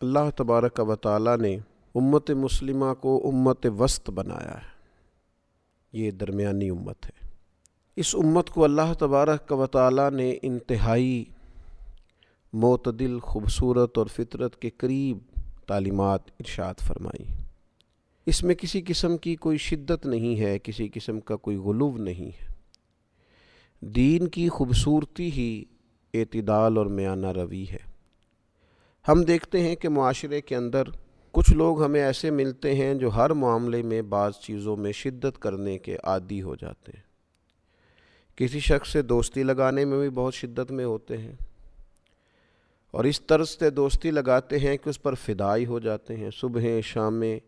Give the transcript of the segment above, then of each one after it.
اللہ تبارک و تعالی نے امت مسلمہ کو امت وسط بنایا ہے۔ یہ درمیانی امت ہے۔ اس امت کو اللہ تبارک و تعالی نے انتہائی معتدل، خوبصورت اور فطرت کے قریب تعلیمات ارشاد فرمائی۔ اس میں کسی قسم کی کوئی شدت نہیں ہے، کسی قسم کا کوئی غلو نہیں ہے۔ دین کی خوبصورتی ہی اعتدال اور میانہ روی ہے۔ ہم دیکھتے ہیں کہ معاشرے کے اندر کچھ لوگ ہمیں ایسے ملتے ہیں جو ہر معاملے میں بعض چیزوں میں شدت کرنے کے عادی ہو جاتے ہیں۔ کسی شخص سے دوستی لگانے میں بھی بہت شدت میں ہوتے ہیں، اور اس طرز سے دوستی لگاتے ہیں کہ اس پر فدائی ہو جاتے ہیں۔ صبح شامیں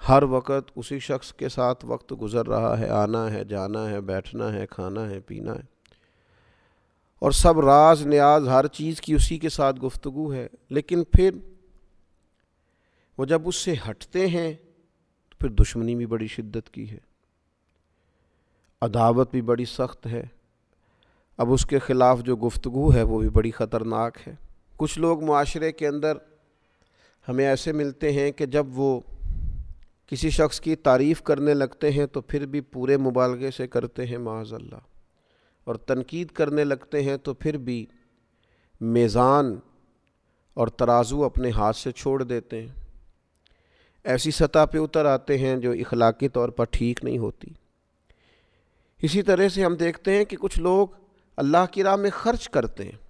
ہر وقت اسی شخص کے ساتھ وقت گزر رہا ہے، آنا ہے، جانا ہے، بیٹھنا ہے، کھانا ہے، پینا ہے، اور سب راز نیاز ہر چیز کی اسی کے ساتھ گفتگو ہے۔ لیکن پھر وہ جب اس سے ہٹتے ہیں تو پھر دشمنی بھی بڑی شدت کی ہے، عداوت بھی بڑی سخت ہے۔ اب اس کے خلاف جو گفتگو ہے وہ بھی بڑی خطرناک ہے۔ کچھ لوگ معاشرے کے اندر ہمیں ایسے ملتے ہیں کہ جب وہ کسی شخص کی تعریف کرنے لگتے ہیں تو پھر بھی پورے مبالغے سے کرتے ہیں معاذ اللہ، اور تنقید کرنے لگتے ہیں تو پھر بھی میزان اور ترازو اپنے ہاتھ سے چھوڑ دیتے ہیں۔ ایسی سطح پہ اتر آتے ہیں جو اخلاقی طور پر ٹھیک نہیں ہوتی۔ اسی طرح سے ہم دیکھتے ہیں کہ کچھ لوگ اللہ کی راہ میں خرچ کرتے ہیں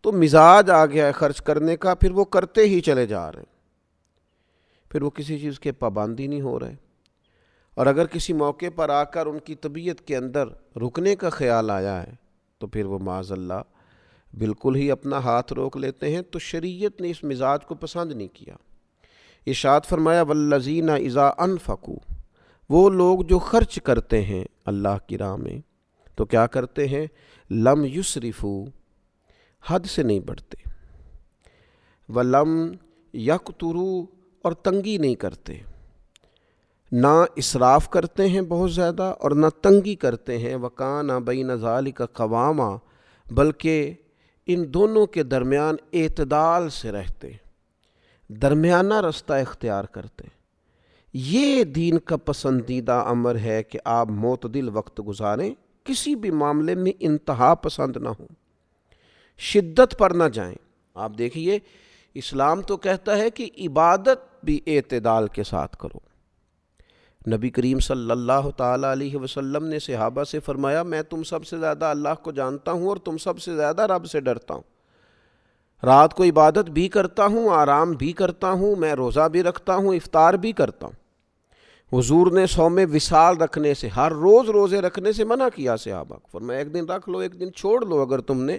تو مزاج آ گیا ہے خرچ کرنے کا، پھر وہ کرتے ہی چلے جا رہے ہیں، پھر وہ کسی چیز کے پابندی نہیں ہو رہے، اور اگر کسی موقع پر آ کر ان کی طبیعت کے اندر رکنے کا خیال آیا ہے تو پھر وہ معاذ اللہ بالکل ہی اپنا ہاتھ روک لیتے ہیں۔ تو شریعت نے اس مزاج کو پسند نہیں کیا۔ ارشاد فرمایا والذین اذا انفقوا، وہ لوگ جو خرچ کرتے ہیں اللہ کی راہ میں تو کیا کرتے ہیں، لم یسرفوا، حد سے نہیں بڑھتے، ولم یقتروا، اور تنگی نہیں کرتے، نہ اسراف کرتے ہیں بہت زیادہ اور نہ تنگی کرتے ہیں، وَكَانَ بَيْنَ ذَلِكَ قَوَامًا، بلکہ ان دونوں کے درمیان اعتدال سے رہتے، درمیانہ رستہ اختیار کرتے۔ یہ دین کا پسندیدہ امر ہے کہ آپ معتدل وقت گزاریں، کسی بھی معاملے میں انتہا پسند نہ ہو، شدت پر نہ جائیں۔ آپ دیکھیے اسلام تو کہتا ہے کہ عبادت بھی اعتدال کے ساتھ کرو۔ نبی کریم صلی اللہ تعالیٰ علیہ وسلم نے صحابہ سے فرمایا میں تم سب سے زیادہ اللہ کو جانتا ہوں اور تم سب سے زیادہ رب سے ڈرتا ہوں، رات کو عبادت بھی کرتا ہوں، آرام بھی کرتا ہوں، میں روزہ بھی رکھتا ہوں، افطار بھی کرتا ہوں۔ حضور نے صوم وصال رکھنے سے، ہر روز روزے رکھنے سے منع کیا صحابہ کو، فرمایا ایک دن رکھ لو، ایک دن چھوڑ لو اگر تم نے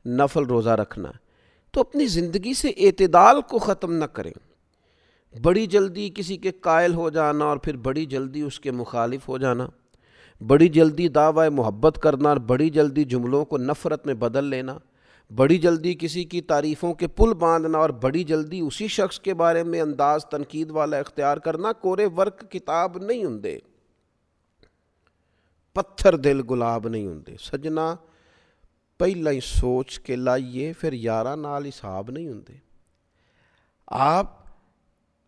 نفل روزہ رکھنا ہے۔ تو اپنی زندگی سے اعتدال کو ختم نہ کریں۔ بڑی جلدی کسی کے قائل ہو جانا اور پھر بڑی جلدی اس کے مخالف ہو جانا، بڑی جلدی دعوی محبت کرنا اور بڑی جلدی جملوں کو نفرت میں بدل لینا، بڑی جلدی کسی کی تعریفوں کے پل باندھنا اور بڑی جلدی اسی شخص کے بارے میں انداز تنقید والا اختیار کرنا، کورے ورق کتاب نہیں ہوندے، پتھر دل گلاب نہیں ہوندے۔ سجنا پہلا ہی سوچ کے لائیے پھر یارہ نال حساب نہیں ہوندے۔ آپ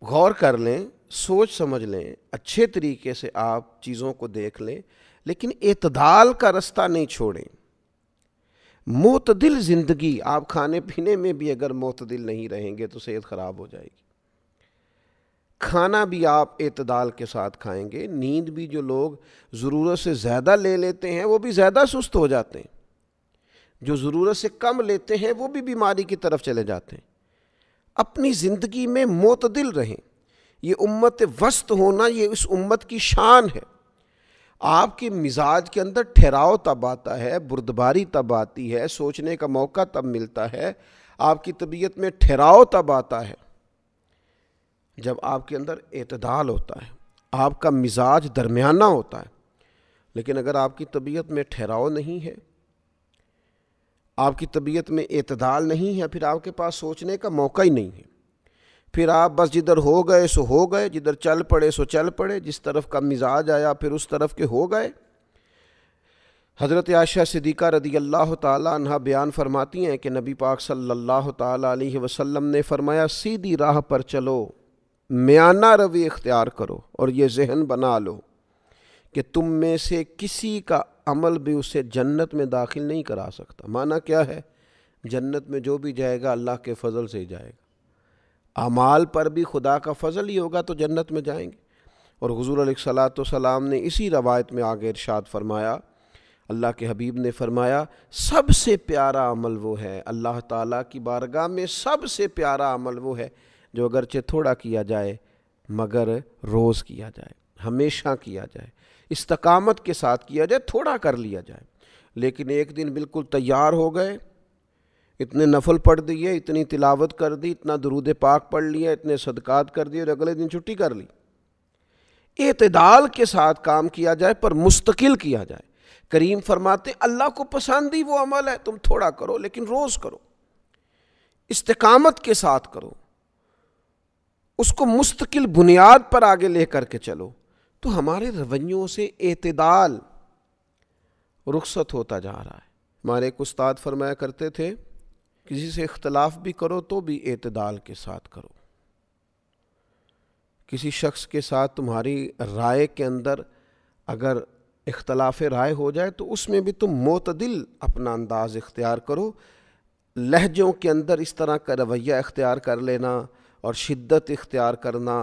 غور کر لیں، سوچ سمجھ لیں، اچھے طریقے سے آپ چیزوں کو دیکھ لیں، لیکن اعتدال کا رستہ نہیں چھوڑیں۔ معتدل زندگی، آپ کھانے پینے میں بھی اگر معتدل نہیں رہیں گے تو صحت خراب ہو جائے گی۔ کھانا بھی آپ اعتدال کے ساتھ کھائیں گے، نیند بھی جو لوگ ضرورت سے زیادہ لے لیتے ہیں وہ بھی زیادہ سست ہو جاتے ہیں، جو ضرورت سے کم لیتے ہیں وہ بھی بیماری کی طرف چلے جاتے ہیں۔ اپنی زندگی میں معتدل رہیں۔ یہ امت وسط ہونا یہ اس امت کی شان ہے۔ آپ کے مزاج کے اندر ٹھہراؤ تب آتا ہے، بردباری تب آتی ہے، سوچنے کا موقع تب ملتا ہے، آپ کی طبیعت میں ٹھہراؤ تب آتا ہے جب آپ کے اندر اعتدال ہوتا ہے، آپ کا مزاج درمیانہ ہوتا ہے۔ لیکن اگر آپ کی طبیعت میں ٹھہراؤ نہیں ہے، آپ کی طبیعت میں اعتدال نہیں ہے، پھر آپ کے پاس سوچنے کا موقع ہی نہیں ہے، پھر آپ بس جدھر ہو گئے سو ہو گئے، جدھر چل پڑے سو چل پڑے، جس طرف کا مزاج آیا پھر اس طرف کے ہو گئے۔ حضرت عائشہ صدیقہ رضی اللہ تعالیٰ عنہ بیان فرماتی ہیں کہ نبی پاک صلی اللہ تعالیٰ علیہ وسلم نے فرمایا سیدھی راہ پر چلو، میانہ روی اختیار کرو اور یہ ذہن بنا لو کہ تم میں سے کسی کا عمل بھی اسے جنت میں داخل نہیں کرا سکتا۔ معنی کیا ہے؟ جنت میں جو بھی جائے گا اللہ کے فضل سے ہی جائے گا، اعمال پر بھی خدا کا فضل ہی ہوگا تو جنت میں جائیں گے۔ اور حضور علیہ الصلوۃ والسلام نے اسی روایت میں آگے ارشاد فرمایا، اللہ کے حبیب نے فرمایا سب سے پیارا عمل وہ ہے، اللہ تعالیٰ کی بارگاہ میں سب سے پیارا عمل وہ ہے جو اگرچہ تھوڑا کیا جائے مگر روز کیا جائے، ہمیشہ کیا جائے، استقامت کے ساتھ کیا جائے، تھوڑا کر لیا جائے۔ لیکن ایک دن بالکل تیار ہو گئے، اتنے نفل پڑھ دیے، اتنی تلاوت کر دی، اتنا درود پاک پڑھ لیا، اتنے صدقات کر دیے اور اگلے دن چھٹی کر لی۔ اعتدال کے ساتھ کام کیا جائے پر مستقل کیا جائے۔ کریم فرماتے اللہ کو پسند ہی وہ عمل ہے، تم تھوڑا کرو لیکن روز کرو، استقامت کے ساتھ کرو، اس کو مستقل بنیاد پر آگے لے کر کے چلو، تو ہمارے رویوں سے اعتدال رخصت ہوتا جا رہا ہے۔ ہمارے ایک استاد فرمایا کرتے تھے کسی سے اختلاف بھی کرو تو بھی اعتدال کے ساتھ کرو۔ کسی شخص کے ساتھ تمہاری رائے کے اندر اگر اختلاف رائے ہو جائے تو اس میں بھی تم معتدل اپنا انداز اختیار کرو، لہجوں کے اندر اس طرح کا رویہ اختیار کر لینا اور شدت اختیار کرنا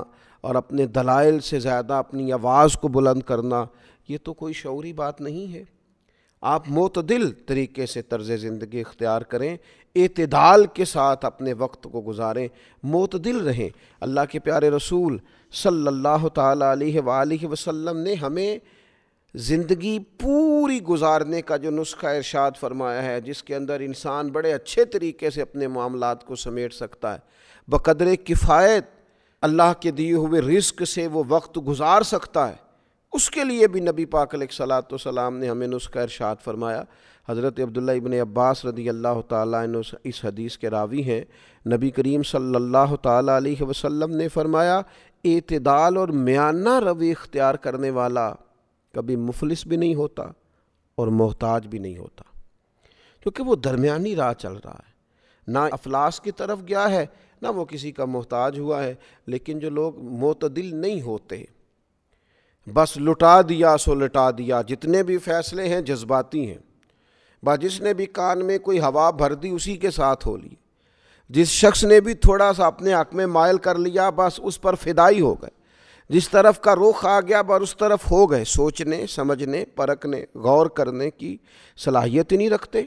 اور اپنے دلائل سے زیادہ اپنی آواز کو بلند کرنا، یہ تو کوئی شعوری بات نہیں ہے۔ آپ معتدل طریقے سے طرز زندگی اختیار کریں، اعتدال کے ساتھ اپنے وقت کو گزاریں، معتدل رہیں۔ اللہ کے پیارے رسول صلی اللہ تعالیٰ علیہ وآلہ وسلم نے ہمیں زندگی پوری گزارنے کا جو نسخہ ارشاد فرمایا ہے، جس کے اندر انسان بڑے اچھے طریقے سے اپنے معاملات کو سمیٹ سکتا ہے، بقدر کفایت اللہ کے دیے ہوئے رزق سے وہ وقت گزار سکتا ہے، اس کے لیے بھی نبی پاک علیہ الصلوۃ والسلام نے ہمیں نسخہ ارشاد فرمایا۔ حضرت عبداللہ ابن عباس رضی اللہ تعالیٰ عنہ اس حدیث کے راوی ہیں، نبی کریم صلی اللہ تعالیٰ علیہ وسلم نے فرمایا اعتدال اور میانہ روی اختیار کرنے والا کبھی مفلس بھی نہیں ہوتا اور محتاج بھی نہیں ہوتا، کیونکہ وہ درمیانی راہ چل رہا ہے، نہ افلاس کی طرف گیا ہے نہ وہ کسی کا محتاج ہوا ہے۔ لیکن جو لوگ معتدل نہیں ہوتے، بس لٹا دیا سو لٹا دیا، جتنے بھی فیصلے ہیں جذباتی ہیں، جس نے بھی کان میں کوئی ہوا بھر دی اسی کے ساتھ ہو لی، جس شخص نے بھی تھوڑا سا اپنے حق میں مائل کر لیا بس اس پر فدائی ہو گئے، جس طرف کا رخ آ گیا بس اس طرف ہو گئے، سوچنے سمجھنے پرکھنے غور کرنے کی صلاحیت ہی نہیں رکھتے،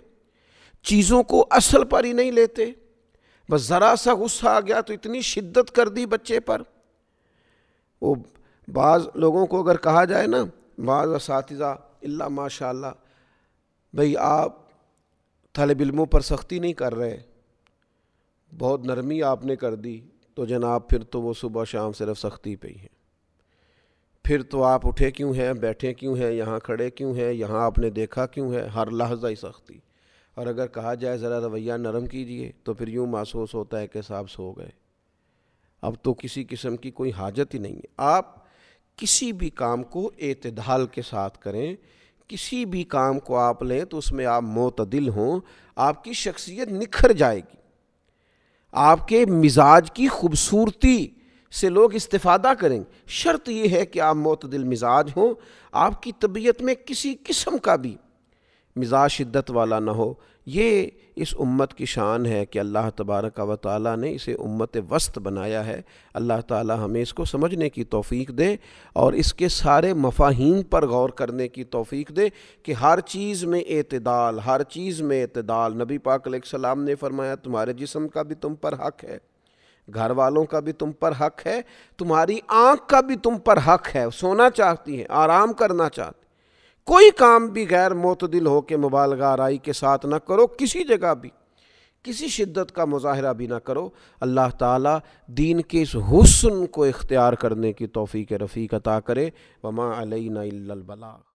چیزوں کو اصل پر ہی نہیں لیتے، بس ذرا سا غصہ آ گیا تو اتنی شدت کر دی بچے پر۔ وہ بعض لوگوں کو اگر کہا جائے نا، بعض اساتذہ اللہ ماشاء اللہ بھئی آپ طالب علموں پر سختی نہیں کر رہے، بہت نرمی آپ نے کر دی، تو جناب پھر تو وہ صبح شام صرف سختی پہ ہی ہیں، پھر تو آپ اٹھے کیوں ہیں، بیٹھے کیوں ہیں، یہاں کھڑے کیوں ہیں، یہاں آپ نے دیکھا کیوں ہے، ہر لحظہ ہی سختی۔ اور اگر کہا جائے ذرا رویہ نرم کیجئے تو پھر یوں محسوس ہوتا ہے کہ صاحب سو گئے، اب تو کسی قسم کی کوئی حاجت ہی نہیں ہے۔ آپ کسی بھی کام کو اعتدال کے ساتھ کریں، کسی بھی کام کو آپ لیں تو اس میں آپ معتدل ہوں، آپ کی شخصیت نکھر جائے گی، آپ کے مزاج کی خوبصورتی سے لوگ استفادہ کریں گے۔ شرط یہ ہے کہ آپ معتدل مزاج ہوں، آپ کی طبیعت میں کسی قسم کا بھی مزاج شدت والا نہ ہو۔ یہ اس امت کی شان ہے کہ اللہ تبارک و تعالیٰ نے اسے امت وسط بنایا ہے۔ اللہ تعالیٰ ہمیں اس کو سمجھنے کی توفیق دے اور اس کے سارے مفاہیم پر غور کرنے کی توفیق دے کہ ہر چیز میں اعتدال، ہر چیز میں اعتدال۔ نبی پاک علیہ السلام نے فرمایا تمہارے جسم کا بھی تم پر حق ہے، گھر والوں کا بھی تم پر حق ہے، تمہاری آنکھ کا بھی تم پر حق ہے، سونا چاہتی ہے، آرام کرنا چاہتی، کوئی کام بھی غیر معتدل ہو کے مبالغہ آرائی کے ساتھ نہ کرو، کسی جگہ بھی کسی شدت کا مظاہرہ بھی نہ کرو۔ اللہ تعالیٰ دین کے اس حسن کو اختیار کرنے کی توفیق رفیق عطا کرے۔ وما علینا الا البلاغ۔